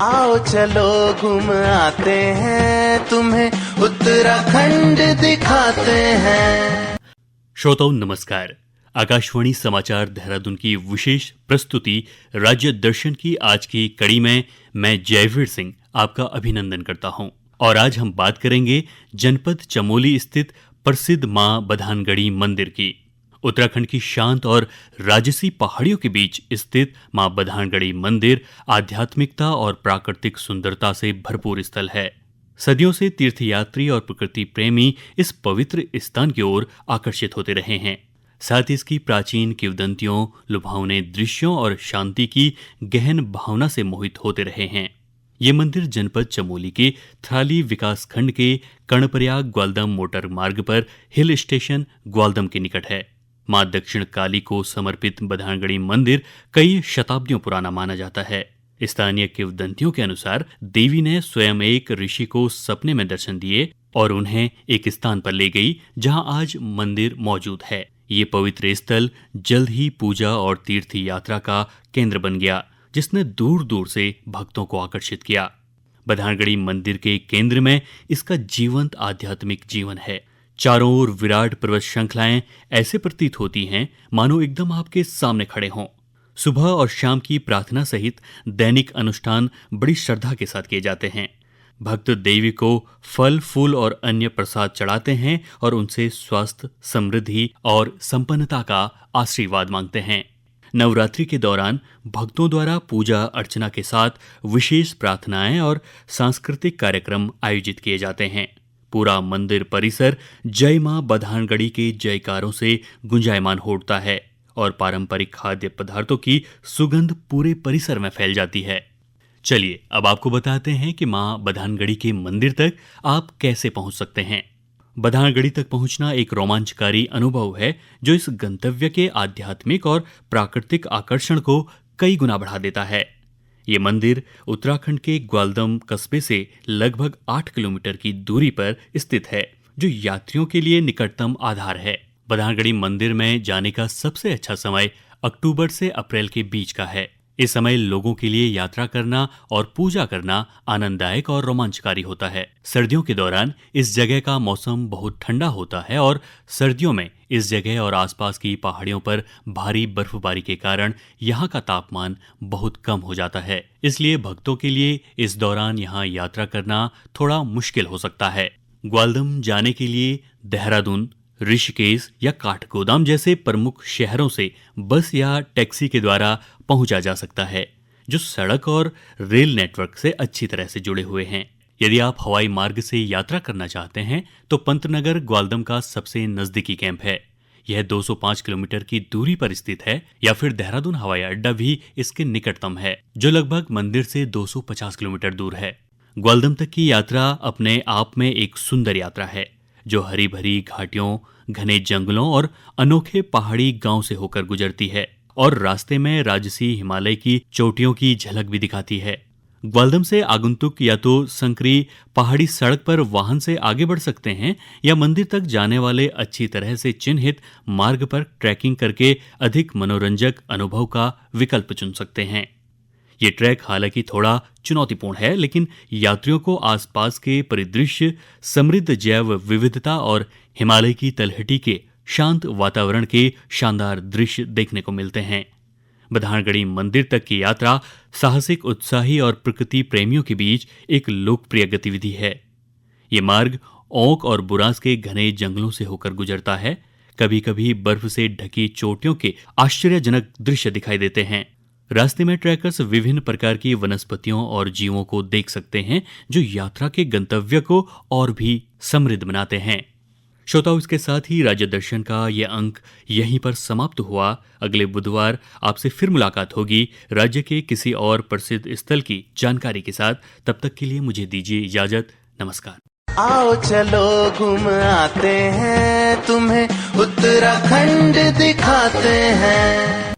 आओ चलो घूम आते हैं, तुम्हें उत्तराखंड दिखाते हैं। श्रोताओं नमस्कार। आकाशवाणी समाचार देहरादून की विशेष प्रस्तुति राज्य दर्शन की आज की कड़ी में मैं जयवीर सिंह आपका अभिनंदन करता हूं। और आज हम बात करेंगे जनपद चमोली स्थित प्रसिद्ध मां बधानगढ़ी मंदिर की। उत्तराखंड की शांत और राजसी पहाड़ियों के बीच स्थित मां बधानगढ़ी मंदिर आध्यात्मिकता और प्राकृतिक सुंदरता से भरपूर स्थल है। सदियों से तीर्थयात्री और प्रकृति प्रेमी इस पवित्र स्थान की ओर आकर्षित होते रहे हैं। साथ ही इसकी प्राचीन किंवदंतियों, लुभावने दृश्यों और शांति की गहन भावना से मोहित होते रहे हैं। ये मंदिर जनपद चमोली के थराली विकास खंड के कर्णप्रयाग ग्वालदम मोटर मार्ग पर हिल स्टेशन ग्वालदम के निकट है। मां दक्षिण काली को समर्पित बधानगढ़ी मंदिर कई शताब्दियों पुराना माना जाता है। स्थानीय किंवदंतियों के अनुसार देवी ने स्वयं एक ऋषि को सपने में दर्शन दिए और उन्हें एक स्थान पर ले गई जहां आज मंदिर मौजूद है। ये पवित्र स्थल जल्द ही पूजा और तीर्थ यात्रा का केंद्र बन गया, जिसने दूर दूर से भक्तों को आकर्षित किया। बधानगढ़ी मंदिर के केंद्र में इसका जीवंत आध्यात्मिक जीवन है। चारों ओर विराट पर्वत श्रृंखलाएं ऐसे प्रतीत होती हैं मानो एकदम आपके सामने खड़े हों। सुबह और शाम की प्रार्थना सहित दैनिक अनुष्ठान बड़ी श्रद्धा के साथ किए जाते हैं। भक्त देवी को फल, फूल और अन्य प्रसाद चढ़ाते हैं और उनसे स्वास्थ्य, समृद्धि और संपन्नता का आशीर्वाद मांगते हैं। नवरात्रि के दौरान भक्तों द्वारा पूजा अर्चना के साथ विशेष प्रार्थनाएं और सांस्कृतिक कार्यक्रम आयोजित किए जाते हैं। पूरा मंदिर परिसर जय मां बधानगढ़ी के जयकारों से गुंजायमान हो उठता है और पारंपरिक खाद्य पदार्थों की सुगंध पूरे परिसर में फैल जाती है। चलिए अब आपको बताते हैं कि मां बधानगढ़ी के मंदिर तक आप कैसे पहुंच सकते हैं। बधानगढ़ी तक पहुंचना एक रोमांचकारी अनुभव है जो इस गंतव्य के आध्यात्मिक और प्राकृतिक आकर्षण को कई गुना बढ़ा देता है। ये मंदिर उत्तराखंड के ग्वालदम कस्बे से लगभग 8 किलोमीटर की दूरी पर स्थित है, जो यात्रियों के लिए निकटतम आधार है। बधानगढ़ी मंदिर में जाने का सबसे अच्छा समय अक्टूबर से अप्रैल के बीच का है। इस समय लोगों के लिए यात्रा करना और पूजा करना आनंददायक और रोमांचकारी होता है। सर्दियों के दौरान इस जगह का मौसम बहुत ठंडा होता है और सर्दियों में इस जगह और आसपास की पहाड़ियों पर भारी बर्फबारी के कारण यहाँ का तापमान बहुत कम हो जाता है। इसलिए भक्तों के लिए इस दौरान यहाँ यात्रा करना थोड़ा मुश्किल हो सकता है। ग्वालदम जाने के लिए देहरादून, ऋषिकेश या काठगोदाम जैसे प्रमुख शहरों से बस या टैक्सी के द्वारा पहुंचा जा सकता है, जो सड़क और रेल नेटवर्क से अच्छी तरह से जुड़े हुए हैं। यदि आप हवाई मार्ग से यात्रा करना चाहते हैं तो पंतनगर ग्वालदम का सबसे नजदीकी कैंप है। यह 205 किलोमीटर की दूरी पर स्थित है, या फिर देहरादून हवाई अड्डा भी इसके निकटतम है, जो लगभग मंदिर से 250 किलोमीटर दूर है। ग्वालदम तक की यात्रा अपने आप में एक सुंदर यात्रा है, जो हरी भरी घाटियों, घने जंगलों और अनोखे पहाड़ी गांव से होकर गुजरती है और रास्ते में राजसी हिमालय की चोटियों की झलक भी दिखाती है। ग्वालदम से आगंतुक या तो संकरी पहाड़ी सड़क पर वाहन से आगे बढ़ सकते हैं या मंदिर तक जाने वाले अच्छी तरह से चिन्हित मार्ग पर ट्रैकिंग करके अधिक मनोरंजक अनुभव का विकल्प चुन सकते हैं। ये ट्रैक हालांकि थोड़ा चुनौतीपूर्ण है, लेकिन यात्रियों को आसपास के परिदृश्य, समृद्ध जैव विविधता और हिमालय की तलहटी के शांत वातावरण के शानदार दृश्य देखने को मिलते हैं। बधानगढ़ी मंदिर तक की यात्रा साहसिक, उत्साही और प्रकृति प्रेमियों के बीच एक लोकप्रिय गतिविधि है। ये मार्ग ओक और बुरांस के घने जंगलों से होकर गुजरता है। कभी कभी बर्फ से ढकी चोटियों के आश्चर्यजनक दृश्य दिखाई देते हैं। रास्ते में ट्रैकर्स विभिन्न प्रकार की वनस्पतियों और जीवों को देख सकते हैं, जो यात्रा के गंतव्य को और भी समृद्ध बनाते हैं। श्रोताओं, इसके साथ ही राज्य दर्शन का यह अंक यहीं पर समाप्त हुआ। अगले बुधवार आपसे फिर मुलाकात होगी राज्य के किसी और प्रसिद्ध स्थल की जानकारी के साथ। तब तक के लिए मुझे दीजिए इजाजत। नमस्कार। आओ चलो घूम आते हैं, तुम्हें उत्तराखंड दिखाते हैं।